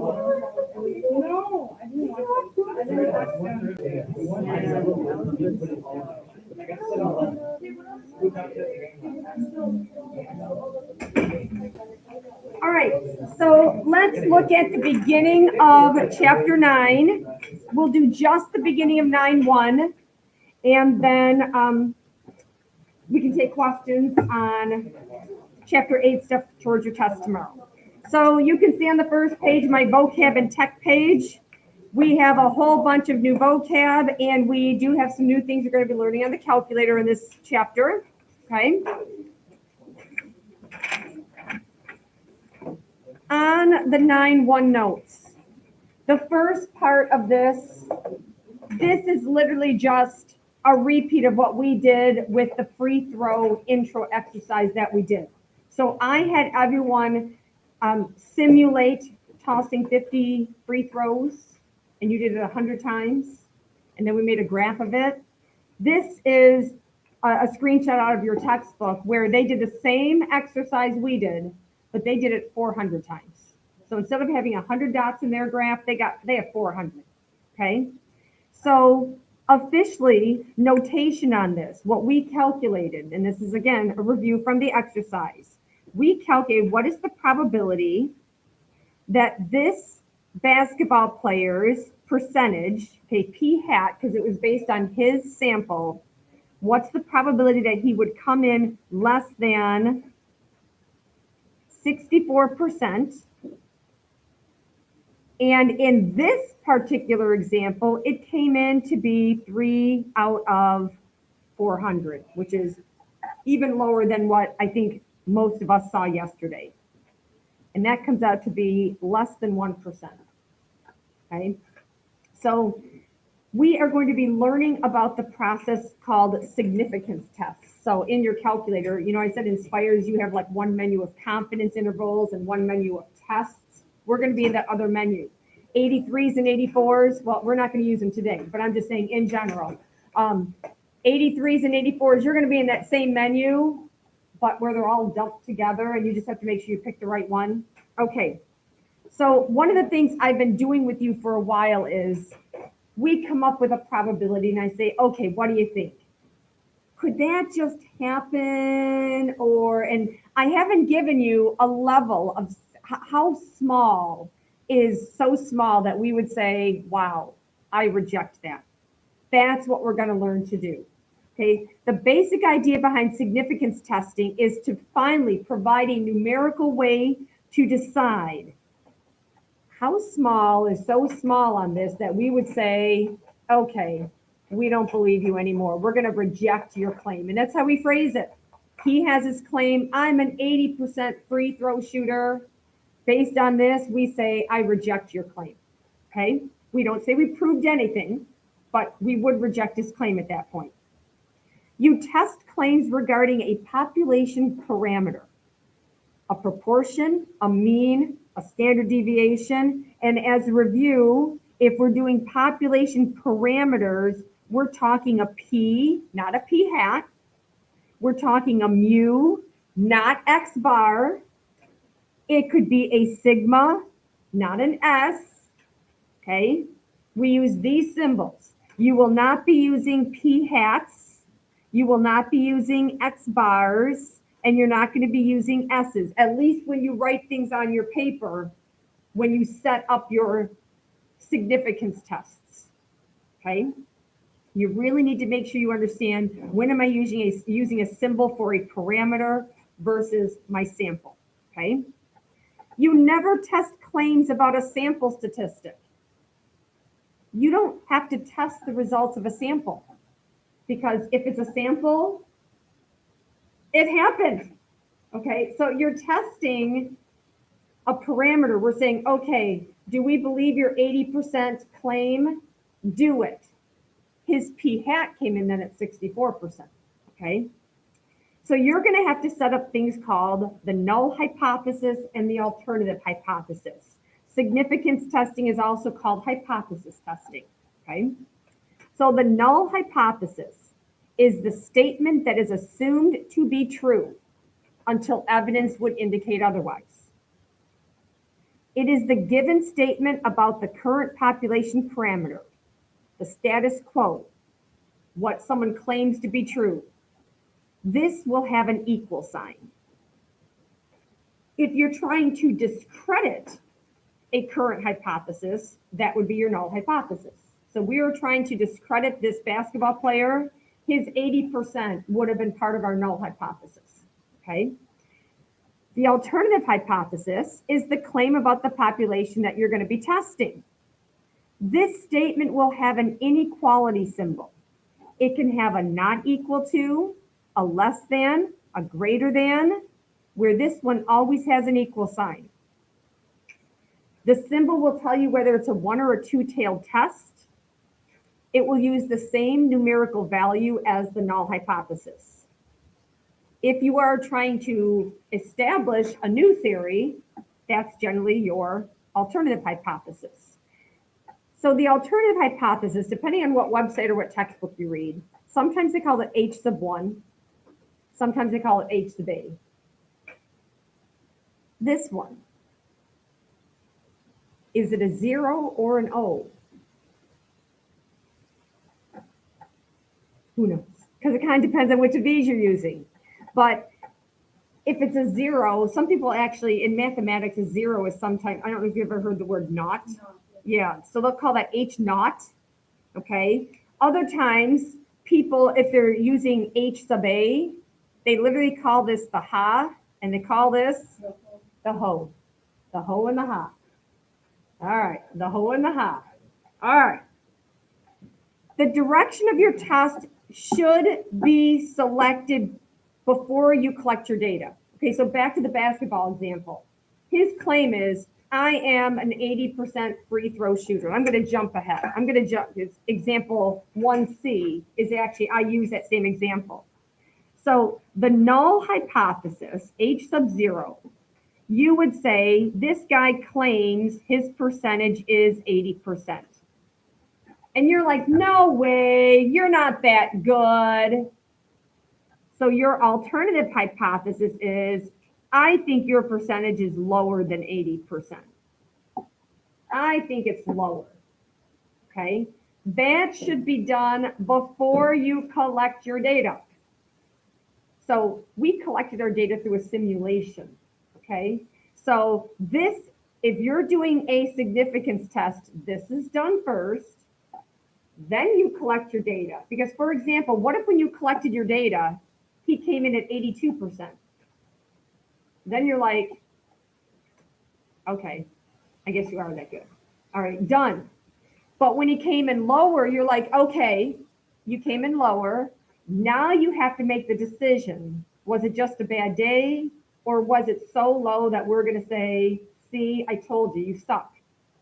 No, I didn't watch All right, so let's look at the beginning of chapter 9. We'll do just the beginning of 9:1, and then we can take questions on chapter 8 stuff towards your test tomorrow. So you can see on the first page, my vocab and tech page. We have a whole bunch of new vocab, and we do have some new things you're going to be learning on the calculator in this chapter, okay? On the 9:1 notes, the first part of this is literally just a repeat of what we did with the free throw intro exercise that we did. So I had everyone simulate tossing 50 free throws, and you did it 100 times, and then we made a graph of it. This is a screenshot out of your textbook where they did the same exercise we did, but they did it 400 times. So instead of having 100 dots in their graph, they have 400, okay? So officially, notation on this, what we calculated, and this is again a review from the exercise, we calculated what is the probability that this basketball player's percentage, okay, p hat, because it was based on his sample, what's the probability that he would come in less than 64%? And in this particular example, it came in to be 3 out of 400, which is even lower than what I think most of us saw yesterday. And that comes out to be less than 1%. Okay, so we are going to be learning about the process called significance tests. So in your calculator, you know, I said Inspires, you have like one menu of confidence intervals and one menu of tests. We're going to be in that other menu. 83s and 84s, well, we're not going to use them today, but I'm just saying in general. 83s and 84s, you're going to be in that same menu, but where they're all dumped together, and you just have to make sure you pick the right one. Okay, so one of the things I've been doing with you for a while is we come up with a probability, and I say, okay, what do you think? Could that just happen? And I haven't given you a level of how small is so small that we would say, wow, I reject that. That's what we're going to learn to do. Okay, the basic idea behind significance testing is to finally provide a numerical way to decide how small is so small on this that we would say, okay, we don't believe you anymore. We're going to reject your claim. And that's how we phrase it. He has his claim, I'm an 80% free throw shooter. Based on this, we say, I reject your claim. Okay, we don't say we proved anything, but we would reject his claim at that point. You test claims regarding a population parameter, a proportion, a mean, a standard deviation. And as a review, if we're doing population parameters, we're talking a P, not a P hat. We're talking a mu, not X bar. It could be a sigma, not an S. Okay, we use these symbols. You will not be using P hats. You will not be using X bars, and you're not going to be using S's, at least when you write things on your paper, when you set up your significance tests, okay? You really need to make sure you understand when am I using a symbol for a parameter versus my sample, okay? You never test claims about a sample statistic. You don't have to test the results of a sample, because if it's a sample, it happened, okay? So you're testing a parameter. We're saying, okay, do we believe your 80% claim? Do it. His P hat came in then at 64%, okay? So you're going to have to set up things called the null hypothesis and the alternative hypothesis. Significance testing is also called hypothesis testing, okay? So the null hypothesis is the statement that is assumed to be true until evidence would indicate otherwise. It is the given statement about the current population parameter, the status quo, what someone claims to be true. This will have an equal sign. If you're trying to discredit a current hypothesis, that would be your null hypothesis. So we were trying to discredit this basketball player. His 80% would have been part of our null hypothesis, okay? The alternative hypothesis is the claim about the population that you're going to be testing. This statement will have an inequality symbol. It can have a not equal to, a less than, a greater than, where this one always has an equal sign. The symbol will tell you whether it's a one or a two-tailed test. It will use the same numerical value as the null hypothesis. If you are trying to establish a new theory, that's generally your alternative hypothesis. So the alternative hypothesis, depending on what website or what textbook you read, sometimes they call it H sub 1, sometimes they call it H sub A. This one, is it a 0 or an O? Who knows? Because it kind of depends on which of these you're using. But if it's a 0, some people actually, in mathematics, a 0 is sometimes, I don't know if you've ever heard the word not. No. Yeah, so they'll call that H naught, okay? Other times, people, if they're using H sub A, they literally call this the ha, and they call this the ho. The ho and the ha. All right, the ho and the ha. All right. The direction of your test should be selected before you collect your data. Okay, so back to the basketball example. His claim is, I am an 80% free throw shooter. I'm going to jump ahead. I'm going to jump. Example 1C is actually, I use that same example. So the null hypothesis, H sub 0, you would say this guy claims his percentage is 80%. And you're like, no way, you're not that good. So your alternative hypothesis is, I think your percentage is lower than 80%. I think it's lower, okay? That should be done before you collect your data. So we collected our data through a simulation, okay? So this, if you're doing a significance test, this is done first, then you collect your data. Because for example, what if when you collected your data, he came in at 82%? Then you're like, okay, I guess you are that good. All right, done. But when he came in lower, you're like, okay, you came in lower. Now you have to make the decision. Was it just a bad day? Or was it so low that we're going to say, see, I told you, you suck.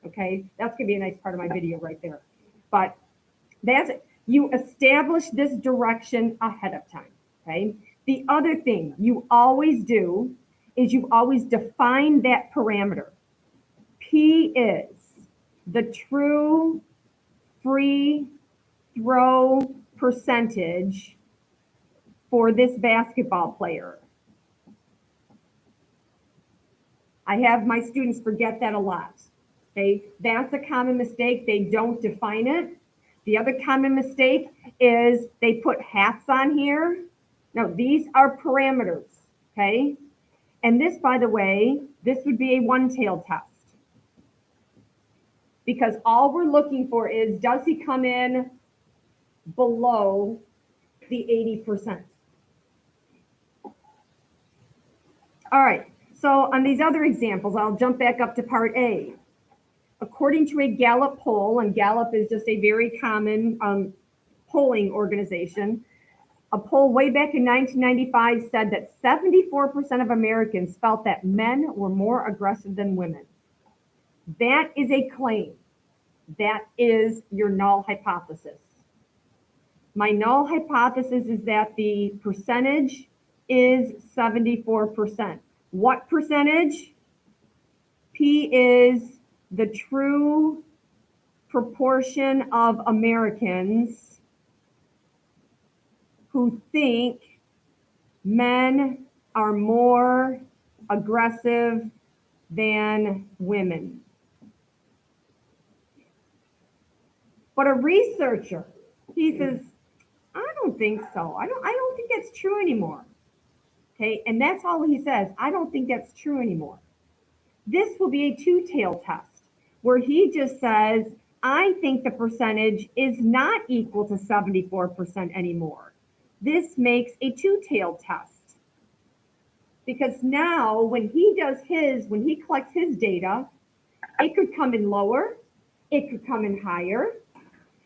Okay, that's going to be a nice part of my video right there. But that's it. You establish this direction ahead of time. Okay. The other thing you always do is you always define that parameter. P is the true free throw percentage for this basketball player. I have my students forget that a lot. Okay, that's a common mistake. They don't define it. The other common mistake is they put hats on here. No, these are parameters, okay? And this, by the way, this would be a one-tailed test. Because all we're looking for is, does he come in below the 80%? All right, so on these other examples, I'll jump back up to part A. According to a Gallup poll, and Gallup is just a very common polling organization, a poll way back in 1995 said that 74% of Americans felt that men were more aggressive than women. That is a claim. That is your null hypothesis. My null hypothesis is that the percentage is 74%. What percentage? P is the true proportion of Americans who think men are more aggressive than women. But a researcher, he says, I don't think so. I don't think that's true anymore. Okay, and that's all he says. I don't think that's true anymore. This will be a two-tailed test where he just says, I think the percentage is not equal to 74% anymore. This makes a two-tailed test. Because now when he collects his data, it could come in lower, it could come in higher,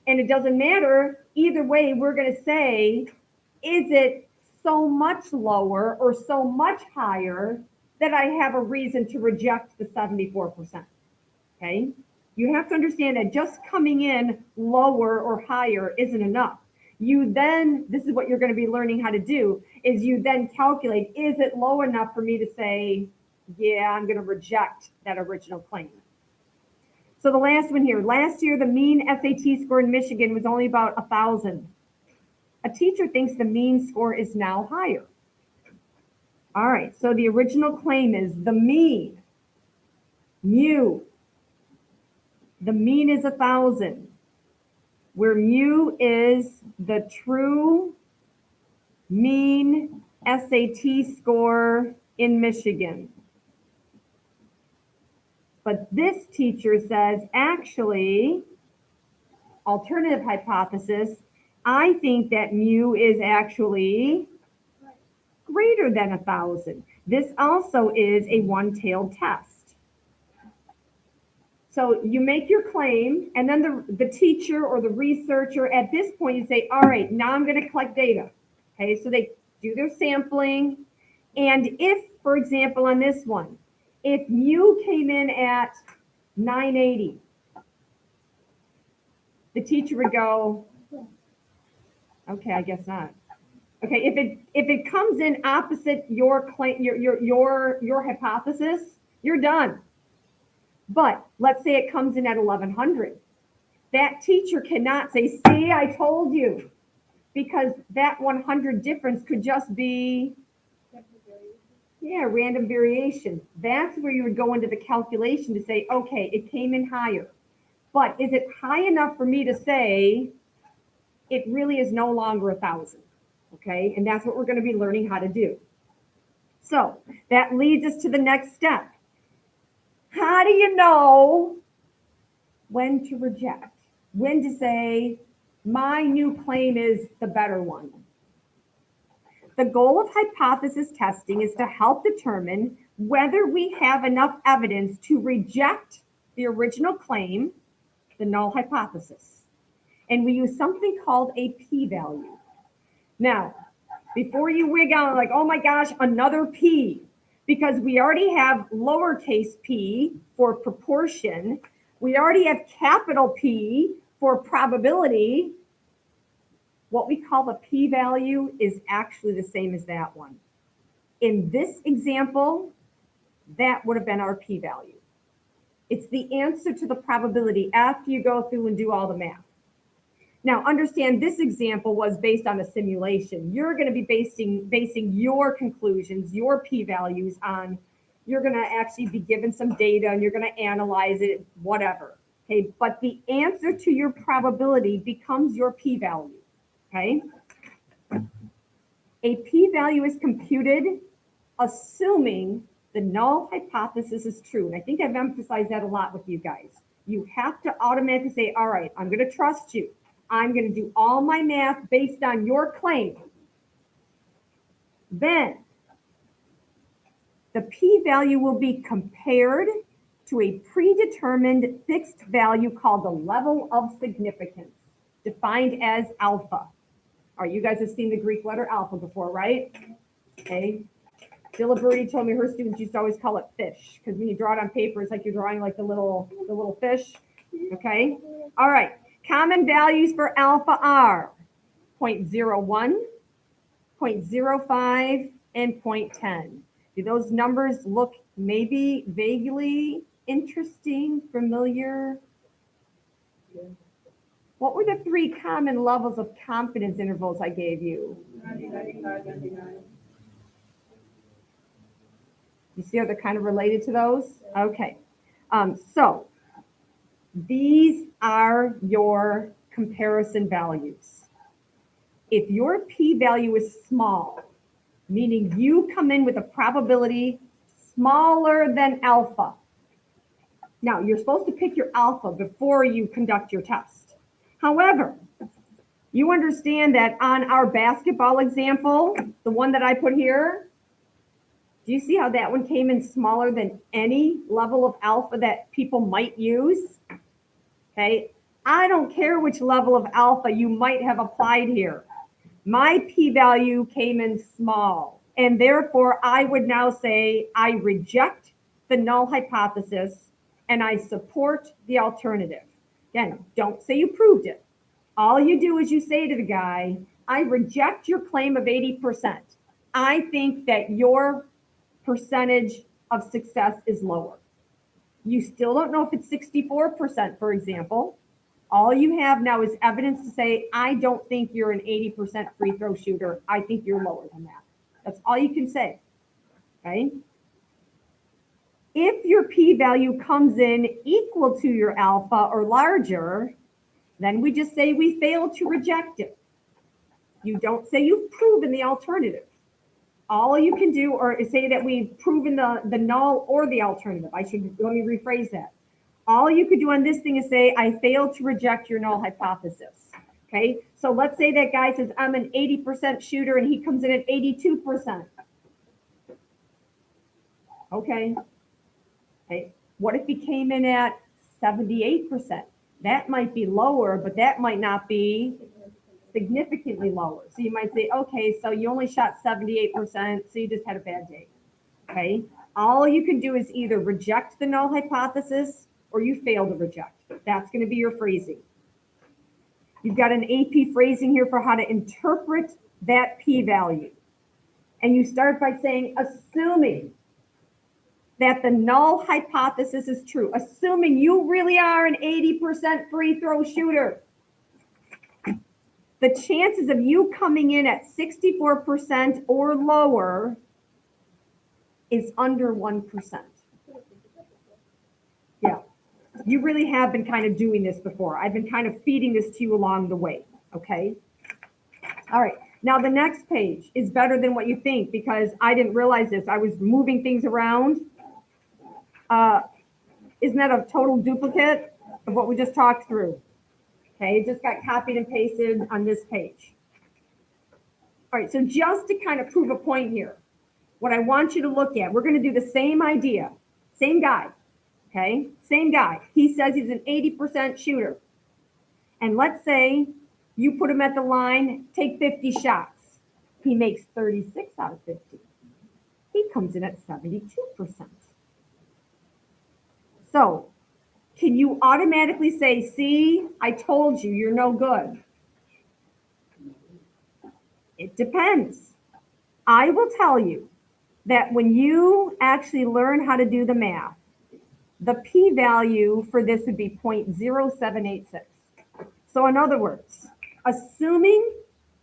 and it doesn't matter. Either way, we're going to say, is it so much lower or so much higher that I have a reason to reject the 74%? Okay? You have to understand that just coming in lower or higher isn't enough. This is what you're going to be learning how to do, is you then calculate, is it low enough for me to say, yeah, I'm going to reject that original claim. So the last one here, last year, the mean SAT score in Michigan was only about 1,000. A teacher thinks the mean score is now higher. All right, so the original claim is the mean, mu. The mean is 1,000, where mu is the true mean SAT score in Michigan. But this teacher says, actually, alternative hypothesis, I think that mu is actually greater than 1,000. This also is a one-tailed test. So you make your claim, and then the teacher or the researcher at this point, you say, all right, now I'm going to collect data. Okay, so they do their sampling. And if, for example, on this one, if mu came in at 980, the teacher would go, okay, I guess not. Okay, if it comes in opposite your claim, your hypothesis, you're done. But let's say it comes in at 1,100. That teacher cannot say, see, I told you, because that 100 difference could just be, random variation. That's where you would go into the calculation to say, okay, it came in higher. But is it high enough for me to say it really is no longer 1,000? Okay, and that's what we're going to be learning how to do. So that leads us to the next step. How do you know when to reject? When to say, my new claim is the better one? The goal of hypothesis testing is to help determine whether we have enough evidence to reject the original claim, the null hypothesis. And we use something called a p-value. Now, before you wig out like, oh my gosh, another p, because we already have lowercase p for proportion. We already have capital P for probability. What we call the p-value is actually the same as that one. In this example, that would have been our p-value. It's the answer to the probability after you go through and do all the math. Now, understand this example was based on a simulation. You're going to be basing your conclusions, your p-values on, you're going to actually be given some data and you're going to analyze it, whatever. Okay, but the answer to your probability becomes your p-value. Okay, a p-value is computed assuming the null hypothesis is true. And I think I've emphasized that a lot with you guys. You have to automatically say, all right, I'm going to trust you. I'm going to do all my math based on your claim. Then the p-value will be compared to a predetermined fixed value called the level of significance, defined as alpha. All right, you guys have seen the Greek letter alpha before, right? Okay. Dilla Birdie told me her students used to always call it fish, because when you draw it on paper, it's like you're drawing like the little fish. Okay. All right. Common values for alpha are 0.01, 0.05, and 0.10. Do those numbers look maybe vaguely interesting, familiar? Yeah. What were the three common levels of confidence intervals I gave you? 99. You see how they're kind of related to those? Okay. So these are your comparison values. If your p-value is small, meaning you come in with a probability smaller than alpha. Now, you're supposed to pick your alpha before you conduct your test. However, you understand that on our basketball example, the one that I put here, do you see how that one came in smaller than any level of alpha that people might use? Okay, I don't care which level of alpha you might have applied here. My p-value came in small, and therefore I would now say I reject the null hypothesis and I support the alternative. Again, don't say you proved it. All you do is you say to the guy, I reject your claim of 80%. I think that your percentage of success is lower. You still don't know if it's 64%, for example. All you have now is evidence to say, I don't think you're an 80% free throw shooter. I think you're lower than that. That's all you can say, okay? If your p-value comes in equal to your alpha or larger, then we just say we failed to reject it. You don't say you've proven the alternative. All you can do is say that we've proven the null or the alternative. Let me rephrase that. All you could do on this thing is say, I failed to reject your null hypothesis. Okay, so let's say that guy says, I'm an 80% shooter and he comes in at 82%. Okay. Okay, what if he came in at 78%? That might be lower, but that might not be significantly lower. So you might say, okay, so you only shot 78%, so you just had a bad day. Okay, all you can do is either reject the null hypothesis or you fail to reject. That's going to be your phrasing. You've got an AP phrasing here for how to interpret that p-value. And you start by saying, assuming that the null hypothesis is true, assuming you really are an 80% free throw shooter, the chances of you coming in at 64% or lower is under 1%. Yeah, you really have been kind of doing this before. I've been kind of feeding this to you along the way, okay? All right, now the next page is better than what you think because I didn't realize this. I was moving things around. Isn't that a total duplicate of what we just talked through? Okay, it just got copied and pasted on this page. All right, so just to kind of prove a point here, what I want you to look at, we're going to do the same idea, same guy, okay? Same guy. He says he's an 80% shooter. And let's say you put him at the line, take 50 shots. He makes 36 out of 50. He comes in at 72%. So, can you automatically say, see, I told you, you're no good? It depends. I will tell you that when you actually learn how to do the math, the p-value for this would be 0.0786. So in other words, assuming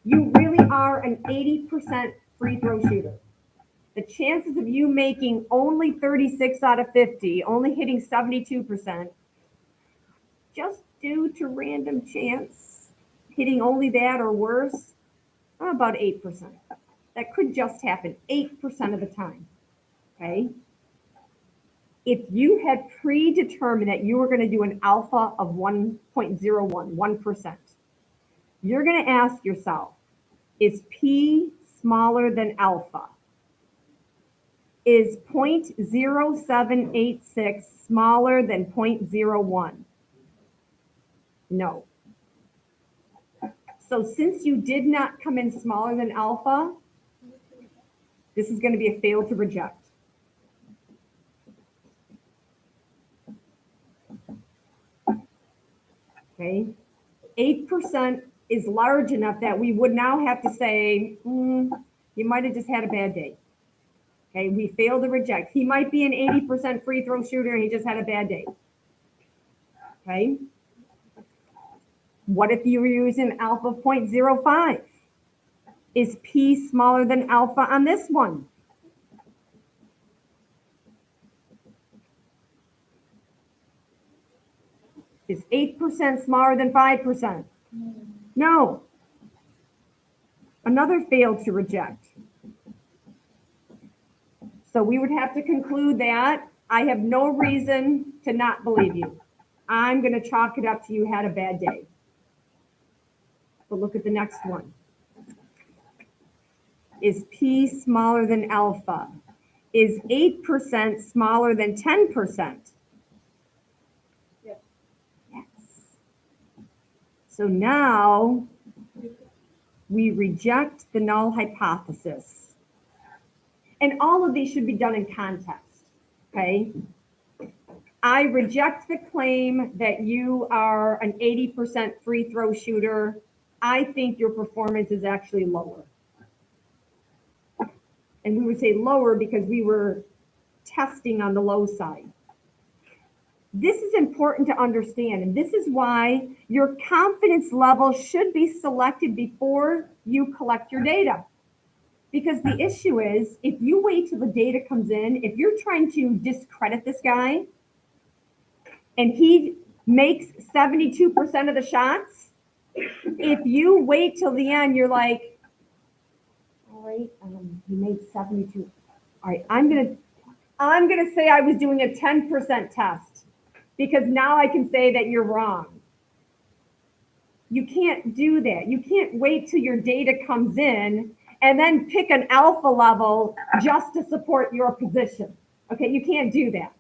you really are an 80% free throw shooter, the chances of you making only 36 out of 50, only hitting 72%, just due to random chance, hitting only that or worse, about 8%. That could just happen 8% of the time, okay? If you had predetermined that you were going to do an alpha of 1.01, 1%, you're going to ask yourself, is P smaller than alpha? Is 0.0786 smaller than 0.01? No. So since you did not come in smaller than alpha, this is going to be a fail to reject. Okay, 8% is large enough that we would now have to say, you might have just had a bad day. Okay, we failed to reject. He might be an 80% free throw shooter and he just had a bad day. Okay. What if you were using alpha of 0.05? Is P smaller than alpha on this one? Is 8% smaller than 5%? No. Another failed to reject. So we would have to conclude that I have no reason to not believe you. I'm going to chalk it up to you had a bad day. But look at the next one. Is P smaller than alpha? Is 8% smaller than 10%? Yes. Yes. So now we reject the null hypothesis. And all of these should be done in context, okay? I reject the claim that you are an 80% free throw shooter. I think your performance is actually lower. And we would say lower because we were testing on the low side. This is important to understand, and this is why your confidence level should be selected before you collect your data. Because the issue is, if you wait till the data comes in, if you're trying to discredit this guy and he makes 72% of the shots, if you wait till the end, you're like, all right, he made 72. All right, I'm gonna say I was doing a 10% test because now I can say that you're wrong. You can't do that. You can't wait till your data comes in and then pick an alpha level just to support your position. Okay, you can't do that.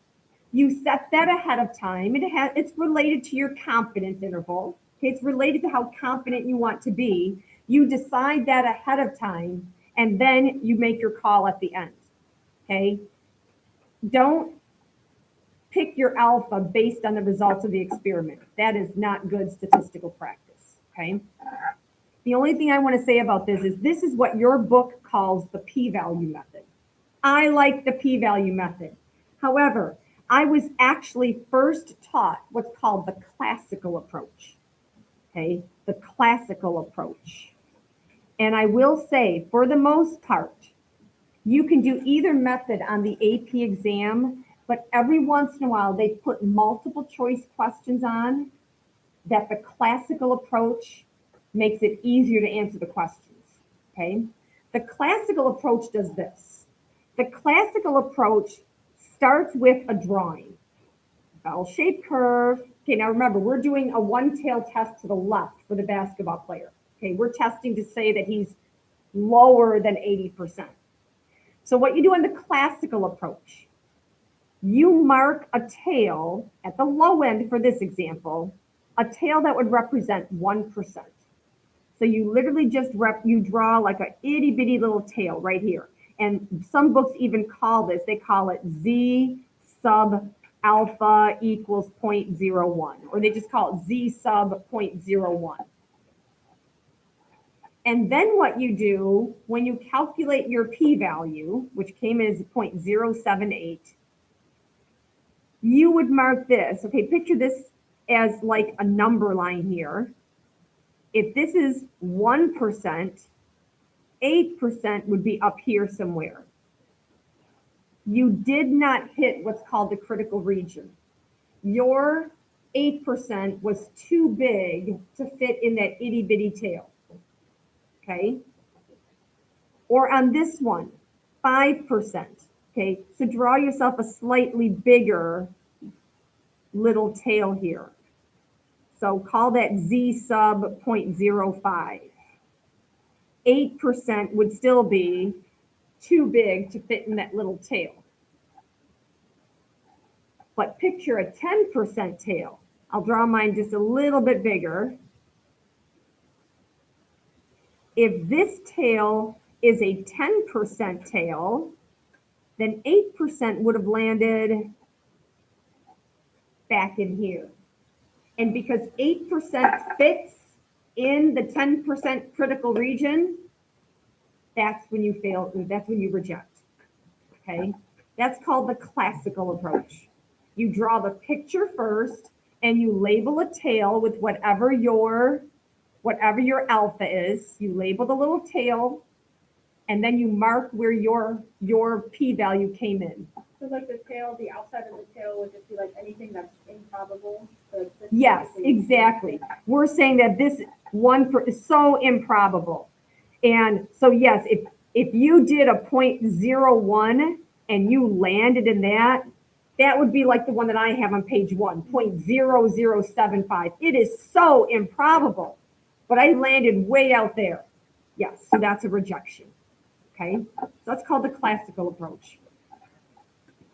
You set that ahead of time. It's related to your confidence interval. Okay, it's related to how confident you want to be. You decide that ahead of time, and then you make your call at the end. Okay, don't pick your alpha based on the results of the experiment. That is not good statistical practice. Okay. The only thing I want to say about this is what your book calls the p-value method. I like the p-value method. However, I was actually first taught what's called the classical approach. Okay, the classical approach. And I will say, for the most part, you can do either method on the AP exam, but every once in a while they put multiple choice questions on that the classical approach makes it easier to answer the questions, okay? The classical approach does this. The classical approach starts with a drawing, bell-shaped curve. Okay, now remember, we're doing a one-tailed test to the left for the basketball player. Okay, we're testing to say that he's lower than 80%. So what you do in the classical approach, you mark a tail at the low end for this example, a tail that would represent 1%. So you literally just you draw like a itty bitty little tail right here. And some books even call this, they call it Z sub alpha equals 0.01, or they just call it Z sub 0.01. And then what you do when you calculate your p-value, which came in as 0.078, you would mark this. Okay, picture this as like a number line here. If this is 1%, 8% would be up here somewhere. You did not hit what's called the critical region. Your 8% was too big to fit in that itty bitty tail. Okay? Or on this one, 5%. Okay, so draw yourself a slightly bigger little tail here. So call that Z sub 0.05. 8% would still be too big to fit in that little tail. But picture a 10% tail. I'll draw mine just a little bit bigger. If this tail is a 10% tail, then 8% would have landed back in here. And because 8% fits in the 10% critical region, that's when you fail, that's when you reject, okay? That's called the classical approach. You draw the picture first and you label a tail with whatever your alpha is. You label the little tail and then you mark where your p-value came in. So like the tail, the outside of the tail would just be like anything that's improbable. Yes, exactly. We're saying that this is so improbable. And so yes, if you did a 0.01 and you landed in that, that would be like the one that I have on page 1, 0.0075. It is so improbable, but I landed way out there. Yes, so that's a rejection. Okay, so that's called the classical approach.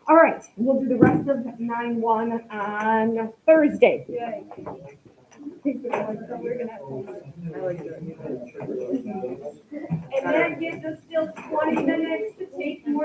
All right, we'll do the rest of 9-1 on Thursday. Yay. So we're gonna have to. And that gives us still 20 minutes to take more